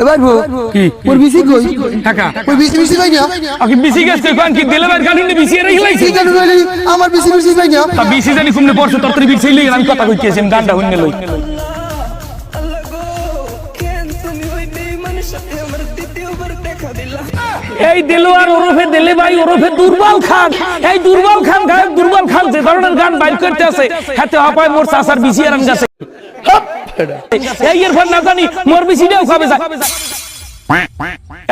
এবার কি ওর বিসি কই টাকা ওই বিসি বিসি কই না আকি বিসি গেছে কোন কি দিলেবার কানুনে বিসি এর হিলাইছে কি জানো বলি আমার বিসি বিসি কই না তা বিসি জানি কুমনে পড়ছে তরতরি বিসি লই আমি কথা কইতেছি গানটা হইনে লই এই দেলোয়ার ওরফে দেলে ভাই ওরফে দুর্বল খান এই দুর্বল খান গায়ক দুর্বল খান যে ধরনের গান বাইর করতে আছে হাতে হাপায় মোর চাচার বিসি আরাম গেছে এই এরপর না জানি মোর বিসিটাও খাবে যায়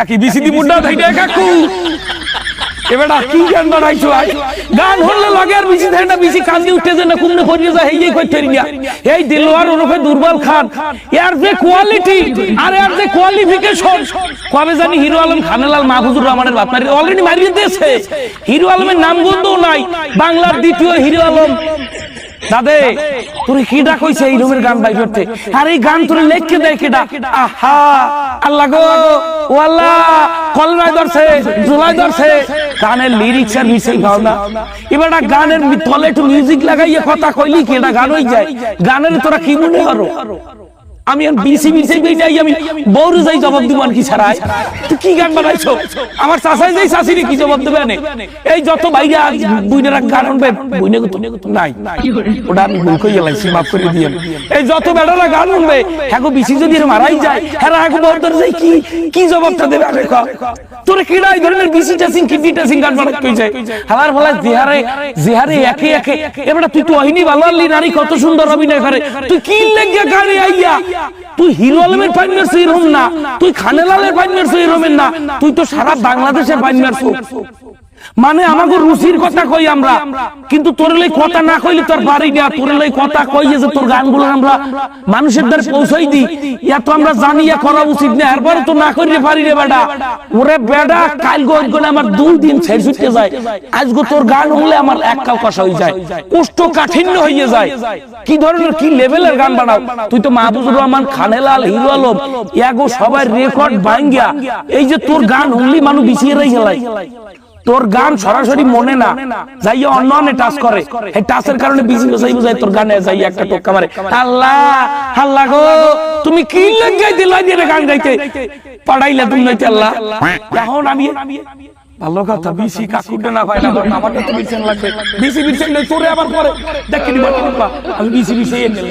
একই বিসি দি মুন্ডা থাইটা কাকু এবারে কি গান বানাইছো গান হলে লাগে আর বিসি থাইটা বিসি কান্দি উঠতে যে না কুমনে পড়িয়ে যায় এই কই তেরিয়া এই দেলোয়ার ওরফে দুর্বল খান এর যে কোয়ালিটি আর এর যে কোয়ালিফিকেশন কবে জানি হিরো আলম খানেলাল মাহফুজুর রহমানের বাপ মারি অলরেডি মারিয়ে দিয়েছে হিরো আলমের নাম গন্ধও নাই বাংলার দ্বিতীয় হিরো আলম দাদে তুই কিডা কইছে এই রুমের গান বাই করতে আর এই গান তুই লেখকে দেয় কিডা আহা আল্লাহ গো ও আল্লাহ কলরায় ধরছে জুলাই ধরছে গানের লিরিক্স আর মিশাই গাও না এবারে গানের তলে একটু মিউজিক লাগাইয়া কথা কইলি কি এটা গান হই যায় গানের তোরা কি মনে করো আমি বিসি বিসি যাই আমি বউরে যাই জবাব দিব আর কি ছাড়াই তুই কি গান বানাইছো আমার চাচাই যাই চাচিরে কি জবাব দেবে না এই যত ভাইরা বুইনারা গান আনবে বুইনে তো নাই ওটা আমি ভুল কই গেলাইছি মাফ করে দিয়েন এই যত বেড়ারা গান আনবে হ্যাগো বিসি যদি মারাই যায় হ্যাঁ হ্যাগো বউদের যাই কি কি জবাবটা দেবে আরে ক তোরে কিডা এই ধরনের বিসি টাসিং কিডনি টাসিং গান বানাই কই যায় হালার ফলা জিহারে একে একে এবারে তুই তো ওহিনী ভালো আলি নারী কত সুন্দর অভিনয় করে তুই কি লাগিয়া গানে আইয়া তুই হিরো আলমের পাইনার সইরম না তুই খানেলালের পাইনার সইরম না তুই তো সারা বাংলাদেশের পাইনার সই মানে আমাকে রুচির কথা কই আমরা কিন্তু তোর লই কথা না কইলে তোর বাড়ি না তোর লই কথা কই যে তোর গানগুলো আমরা মানুষের দ্বারা পৌঁছাই দি ইয়া তো আমরা জানি ইয়া করা উচিত না এরপরে তো না কইলে পারি রে বেটা ওরে বেটা কাল গো আমার 2 দিন ছেড়ে ছুটতে যায় আজগো তোর গান হলে আমার এক কাউ কষা হই যায় কোষ্ঠকাঠিন্য হয়ে যায় কি ধরনের কি লেভেলের গান বানাও তুই তো মাহফুজুর রহমান খানেলাল হিরো আলম ইয়াগো সবাই রেকর্ড ভাঙ্গিয়া এই যে তোর গান হলি মানুষ বিছিয়ে রাই গেলাই তোর গান সরাসরি মনে না যাইয়া অন্য অন্য টাচ করে এই টাচের কারণে বিজি বসাই বুঝাই তোর গানে যাই একটা টোক্কা মারে আল্লাহ আল্লাহ গো তুমি কি লাগাই দিলাই দিয়ে গান গাইতে পড়াইলা তুমি নাইতে আল্লাহ এখন আমি ভালো কথা বিসি কাকুটা না হয় না আমারটা তো বিসি লাগবে বিসি তোরে আবার পরে দেখি দিবা আমি বিসি এনে